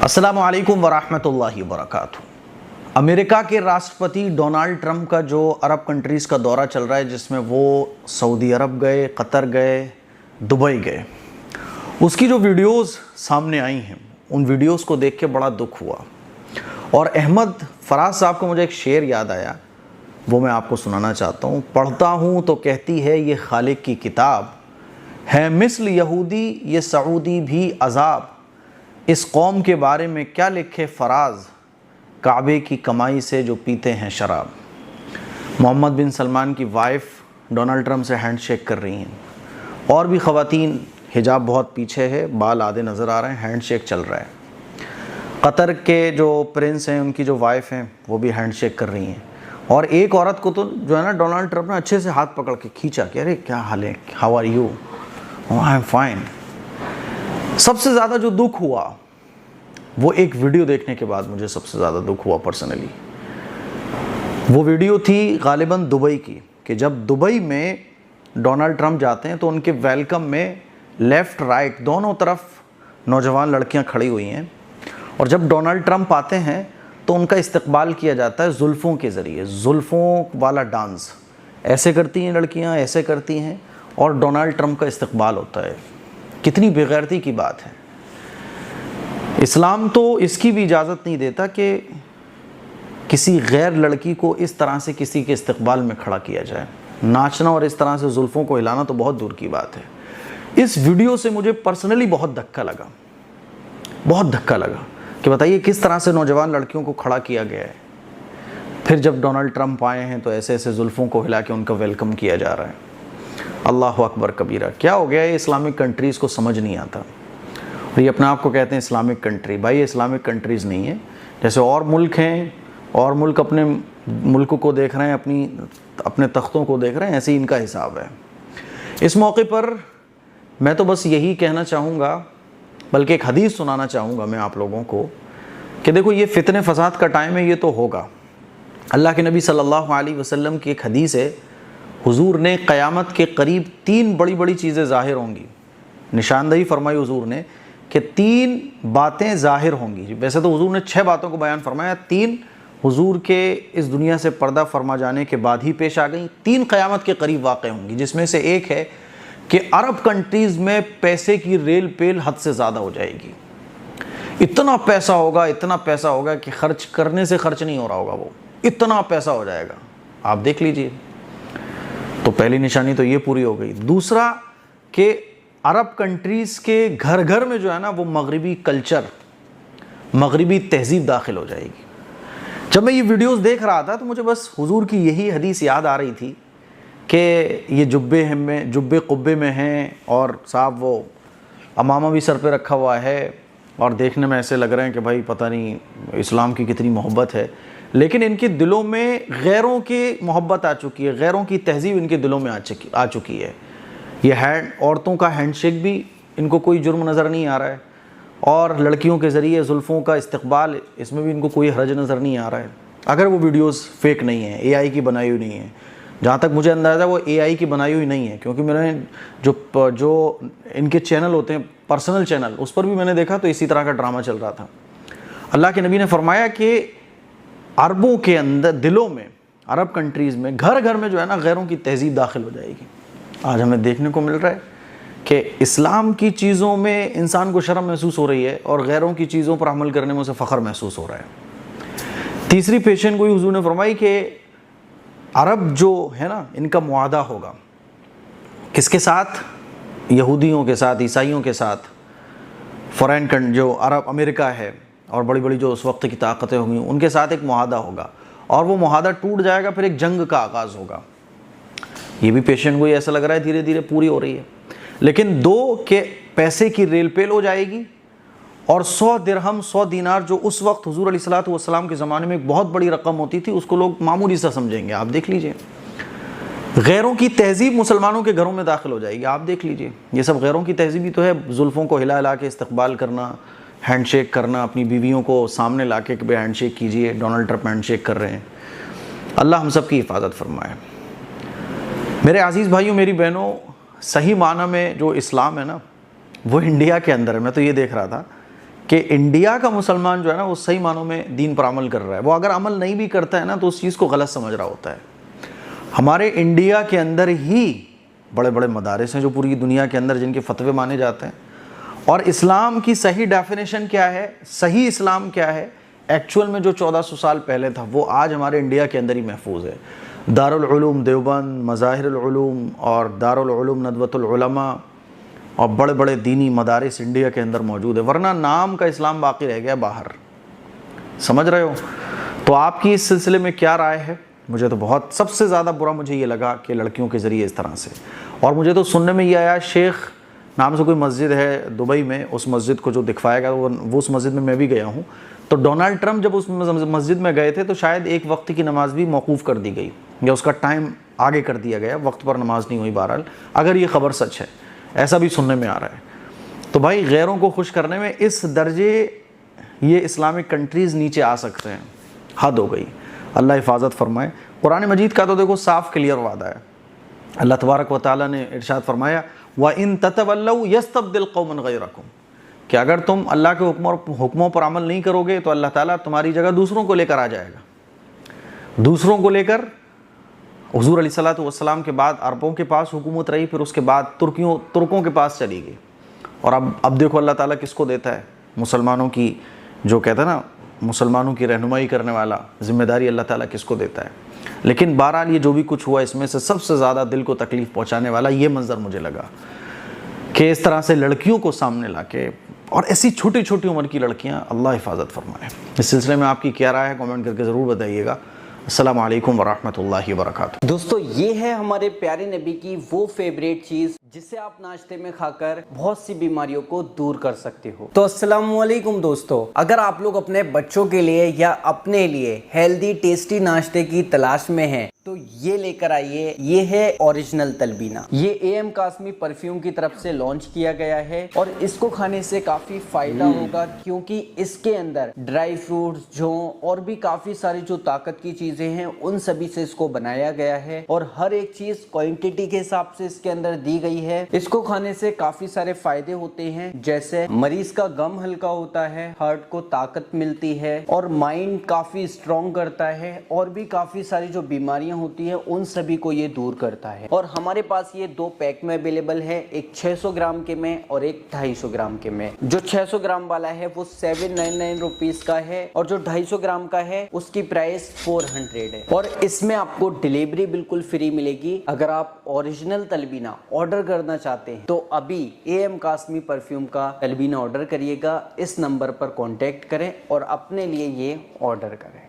السلام علیکم ورحمۃ اللہ وبرکاتہ۔ امریکہ کے راشٹرپتی ڈونالڈ ٹرمپ کا جو عرب کنٹریز کا دورہ چل رہا ہے، جس میں وہ سعودی عرب گئے، قطر گئے، دبئی گئے، اس کی جو ویڈیوز سامنے آئی ہیں، ان ویڈیوز کو دیکھ کے بڑا دکھ ہوا۔ اور احمد فراز صاحب کو مجھے ایک شعر یاد آیا، وہ میں آپ کو سنانا چاہتا ہوں۔ پڑھتا ہوں تو کہتی ہے یہ خالق کی کتاب ہے، مثل یہودی یہ سعودی بھی عذاب، اس قوم کے بارے میں کیا لکھے فراز، کعبے کی کمائی سے جو پیتے ہیں شراب۔ محمد بن سلمان کی وائف ڈونالڈ ٹرمپ سے ہینڈ شیک کر رہی ہیں، اور بھی خواتین، حجاب بہت پیچھے ہے، بال آدھے نظر آ رہے ہیں، ہینڈ شیک چل رہا ہے۔ قطر کے جو پرنس ہیں، ان کی جو وائف ہیں، وہ بھی ہینڈ شیک کر رہی ہیں۔ اور ایک عورت کو تو جو ہے نا ڈونالڈ ٹرمپ نے اچھے سے ہاتھ پکڑ کے کھینچا کہ ارے کیا حال ہے، how are you, I am fine. سب سے زیادہ جو دکھ ہوا وہ ایک ویڈیو دیکھنے کے بعد مجھے سب سے زیادہ دکھ ہوا پرسنلی۔ وہ ویڈیو تھی غالباً دبئی کی، کہ جب دبئی میں ڈونالڈ ٹرمپ جاتے ہیں تو ان کے ویلکم میں لیفٹ رائٹ دونوں طرف نوجوان لڑکیاں کھڑی ہوئی ہیں، اور جب ڈونالڈ ٹرمپ آتے ہیں تو ان کا استقبال کیا جاتا ہے زلفوں کے ذریعے، زلفوں والا ڈانس، ایسے کرتی ہیں لڑکیاں، ایسے کرتی ہیں، اور ڈونالڈ ٹرمپ کا استقبال ہوتا ہے۔ کتنی بے غیرتی کی بات ہے۔ اسلام تو اس کی بھی اجازت نہیں دیتا کہ کسی غیر لڑکی کو اس طرح سے کسی کے استقبال میں کھڑا کیا جائے۔ ناچنا اور اس طرح سے زلفوں کو ہلانا تو بہت دور کی بات ہے۔ اس ویڈیو سے مجھے پرسنلی بہت دھکا لگا کہ بتائیے کس طرح سے نوجوان لڑکیوں کو کھڑا کیا گیا ہے۔ پھر جب ڈونالڈ ٹرمپ آئے ہیں تو ایسے ایسے زلفوں کو ہلا کے ان کا ویلکم کیا جا رہا ہے۔ اللہ اکبر کبیرہ، کیا ہو گیا؟ یہ اسلامک کنٹریز کو سمجھ نہیں آتا، اور یہ اپنے آپ کو کہتے ہیں اسلامک کنٹری۔ بھائی یہ اسلامک کنٹریز نہیں ہیں، جیسے اور ملک ہیں، اور ملک اپنے ملک کو دیکھ رہے ہیں، اپنے تختوں کو دیکھ رہے ہیں، ایسے ہی ان کا حساب ہے۔ اس موقع پر میں تو بس یہی کہنا چاہوں گا، بلکہ ایک حدیث سنانا چاہوں گا میں آپ لوگوں کو، کہ دیکھو یہ فتنے فساد کا ٹائم ہے، یہ تو ہوگا۔ اللہ کے نبی صلی اللہ علیہ وسلم کی ایک حدیث ہے، حضور نے قیامت کے قریب 3 بڑی بڑی چیزیں ظاہر ہوں گی، نشاندہی فرمائی حضور نے کہ 3 باتیں ظاہر ہوں گی۔ ویسے تو حضور نے 6 باتوں کو بیان فرمایا، 3 حضور کے اس دنیا سے پردہ فرما جانے کے بعد ہی پیش آ گئیں، 3 قیامت کے قریب واقع ہوں گی، جس میں سے ایک ہے کہ عرب کنٹریز میں پیسے کی ریل پیل حد سے زیادہ ہو جائے گی۔ اتنا پیسہ ہوگا کہ خرچ کرنے سے خرچ نہیں ہو رہا ہوگا، وہ اتنا پیسہ ہو جائے گا، آپ دیکھ لیجئے۔ تو پہلی نشانی تو یہ پوری ہو گئی۔ دوسرا کہ عرب کنٹریز کے گھر گھر میں جو ہے نا وہ مغربی کلچر، مغربی تہذیب داخل ہو جائے گی۔ جب میں یہ ویڈیوز دیکھ رہا تھا تو مجھے بس حضور کی یہی حدیث یاد آ رہی تھی کہ یہ جبے قبے میں ہیں، اور صاحب وہ امامہ بھی سر پہ رکھا ہوا ہے، اور دیکھنے میں ایسے لگ رہے ہیں کہ بھائی پتہ نہیں اسلام کی کتنی محبت ہے، لیکن ان کے دلوں میں غیروں کی محبت آ چکی ہے، غیروں کی تہذیب ان کے دلوں میں آ چکی ہے۔ یہ عورتوں کا ہینڈ شیک بھی ان کو کوئی جرم نظر نہیں آ رہا ہے، اور لڑکیوں کے ذریعے زلفوں کا استقبال، اس میں بھی ان کو کوئی حرج نظر نہیں آ رہا ہے، اگر وہ ویڈیوز فیک نہیں ہیں، اے آئی کی بنائی ہوئی نہیں ہیں۔ جہاں تک مجھے اندازہ ہے وہ اے آئی کی بنائی ہوئی نہیں ہے، کیونکہ میں نے جو ان کے چینل ہوتے ہیں، پرسنل چینل، اس پر بھی میں نے دیکھا تو اسی طرح کا ڈرامہ چل رہا تھا۔ اللہ کے نبی نے فرمایا کہ عربوں کے اندر، دلوں میں، عرب کنٹریز میں گھر گھر میں جو ہے نا غیروں کی تہذیب داخل ہو جائے گی۔ آج ہمیں دیکھنے کو مل رہا ہے کہ اسلام کی چیزوں میں انسان کو شرم محسوس ہو رہی ہے، اور غیروں کی چیزوں پر عمل کرنے میں اسے فخر محسوس ہو رہا ہے۔ تیسری پیشن گوئی حضور نے فرمائی کہ عرب جو ہے نا ان کا معاہدہ ہوگا، کس کے ساتھ؟ یہودیوں کے ساتھ، عیسائیوں کے ساتھ، فورین جو عرب امریکہ ہے، اور بڑی بڑی جو اس وقت کی طاقتیں ہوں گی، ان کے ساتھ ایک معاہدہ ہوگا، اور وہ معاہدہ ٹوٹ جائے گا، پھر ایک جنگ کا آغاز ہوگا۔ یہ بھی پیشن گوئی ایسا لگ رہا ہے دھیرے دھیرے پوری ہو رہی ہے۔ لیکن 2 کہ پیسے کی ریل پیل ہو جائے گی، اور 100 درہم 100 دینار جو اس وقت حضور علیہ الصلوۃ والسلام کے زمانے میں ایک بہت بڑی رقم ہوتی تھی، اس کو لوگ معمولی سا سمجھیں گے۔ آپ دیکھ لیجئے غیروں کی تہذیب مسلمانوں کے گھروں میں داخل ہو جائے گی، آپ دیکھ لیجئے۔ یہ سب غیروں کی تہذیب ہی تو ہے، زلفوں کو ہلا ہلا کے استقبال کرنا، ہینڈ شیک کرنا، اپنی بیویوں کو سامنے لا کے کہ بھئی ہینڈ شیک کیجئے، ڈونالڈ ٹرمپ ہینڈ شیک کر رہے ہیں۔ اللہ ہم سب کی حفاظت فرمائے۔ میرے عزیز بھائیوں، میری بہنوں، صحیح معنی میں جو اسلام ہے نا وہ انڈیا کے اندر ہے۔ میں تو یہ دیکھ رہا تھا کہ انڈیا کا مسلمان جو ہے نا وہ صحیح معنوں میں دین پر عمل کر رہا ہے. وہ اگر عمل نہیں بھی کرتا ہے نا تو اس چیز کو غلط سمجھ رہا ہوتا ہے. ہمارے انڈیا کے اندر ہی بڑے بڑے مدارس ہیں جو پوری دنیا کے اندر جن کے فتوے مانے جاتے ہیں. اور اسلام کی صحیح ڈیفینیشن کیا ہے, صحیح اسلام کیا ہے, ایکچول میں جو 1400 سال پہلے تھا وہ آج ہمارے انڈیا کے اندر ہی محفوظ ہے. دارالعلوم دیوبند, مظاہر العلوم اور دارالعلوم ندوۃ العلماء اور بڑے بڑے دینی مدارس انڈیا کے اندر موجود ہے, ورنہ نام کا اسلام باقی رہ گیا باہر. سمجھ رہے ہو؟ تو آپ کی اس سلسلے میں کیا رائے ہے؟ مجھے تو بہت سب سے زیادہ برا مجھے یہ لگا کہ لڑکیوں کے ذریعے اس طرح سے. اور مجھے تو سننے میں یہ آیا, شیخ نام سے کوئی مسجد ہے دبئی میں, اس مسجد کو جو دکھوایا گیا وہ اس مسجد میں بھی گیا ہوں. تو ڈونلڈ ٹرمپ جب اس مسجد میں گئے تھے تو شاید ایک وقت کی نماز بھی موقوف کر دی گئی یا اس کا ٹائم آگے کر دیا گیا, وقت پر نماز نہیں ہوئی. بہرحال اگر یہ خبر سچ ہے, ایسا بھی سننے میں آ رہا ہے. تو بھائی غیروں کو خوش کرنے میں اس درجے یہ اسلامک کنٹریز نیچے آ سکتے ہیں, حد ہو گئی. اللہ حفاظت فرمائے. قرآن مجید کا تو دیکھو صاف کلیئر وعدہ ہے. اللہ تبارک و تعالیٰ نے ارشاد فرمایا وَإِن تَتَوَلَّوْا يَسْتَبْدِلْ قَوْمًا غَيْرَكُمْ, کہ اگر تم اللہ کے حکموں پر عمل نہیں کرو گے تو اللہ تعالیٰ تمہاری جگہ دوسروں کو لے کر آ جائے گا. دوسروں کو لے کر حضور علیہ الصلوۃ والسلام کے بعد عربوں کے پاس حکومت رہی, پھر اس کے بعد ترکوں کے پاس چلی گئی. اور اب دیکھو اللہ تعالیٰ کس کو دیتا ہے, مسلمانوں کی, جو کہتا ہے نا مسلمانوں کی رہنمائی کرنے والا, ذمہ داری اللہ تعالیٰ کس کو دیتا ہے. لیکن بہرحال یہ جو بھی کچھ ہوا اس میں سے سب سے زیادہ دل کو تکلیف پہنچانے والا یہ منظر مجھے لگا کہ اس طرح سے لڑکیوں کو سامنے لا کے, اور ایسی چھوٹی چھوٹی عمر کی لڑکیاں, اللہ حفاظت فرمائے. اس سلسلے میں آپ کی کیا رائے ہے کامنٹ کر کے ضرور بتائیے گا. السلام علیکم ورحمۃ اللہ وبرکاتہ. دوستو یہ ہے ہمارے پیارے نبی کی وہ فیوریٹ چیز جسے آپ ناشتے میں کھا کر بہت سی بیماریوں کو دور کر سکتے ہو. تو السلام علیکم دوستو, اگر آپ لوگ اپنے بچوں کے لیے یا اپنے لیے ہیلدی ٹیسٹی ناشتے کی تلاش میں ہیں تو یہ لے کر آئیے. یہ ہے اوریجنل تلبینہ. یہ اے ایم قاسمی پرفیوم کی طرف سے لانچ کیا گیا ہے اور اس کو کھانے سے کافی فائدہ ہوگا کیونکہ اس کے اندر ڈرائی فروٹس, جو اور بھی کافی ساری جو طاقت کی چیزیں ہیں ان سبھی سے اس کو بنایا گیا ہے اور ہر ایک چیز کوانٹٹی کے حساب سے اس کے اندر دی گئی ہے. اس کو کھانے سے کافی سارے فائدے ہوتے ہیں, جیسے مریض کا غم ہلکا ہوتا ہے, ہارٹ کو طاقت ملتی ہے اور مائنڈ کافی اسٹرانگ کرتا ہے, اور بھی کافی ساری جو بیماریاں ہوتی ہے ان سبھی کو یہ دور کرتا ہے. اور ہمارے پاس یہ 2 پیک میں اویلیبل ہے, ایک 600 گرام کے میں اور ایک 250 گرام کے میں. جو 600 گرام والا ہے وہ 799 روپیز کا ہے اور جو 250 گرام کا ہے اس کی پرائس 400 ہے. اور اس میں آپ کو ڈیلیوری بالکل فری ملے گی. اگر آپ اوریجنل تلبینہ آرڈر کرنا چاہتے ہیں تو ابھی اے ایم قاسمی پرفیوم کا تلبینہ آرڈر کریے گا. اس نمبر پر کانٹیکٹ کریں اور اپنے لیے یہ آرڈر کریں.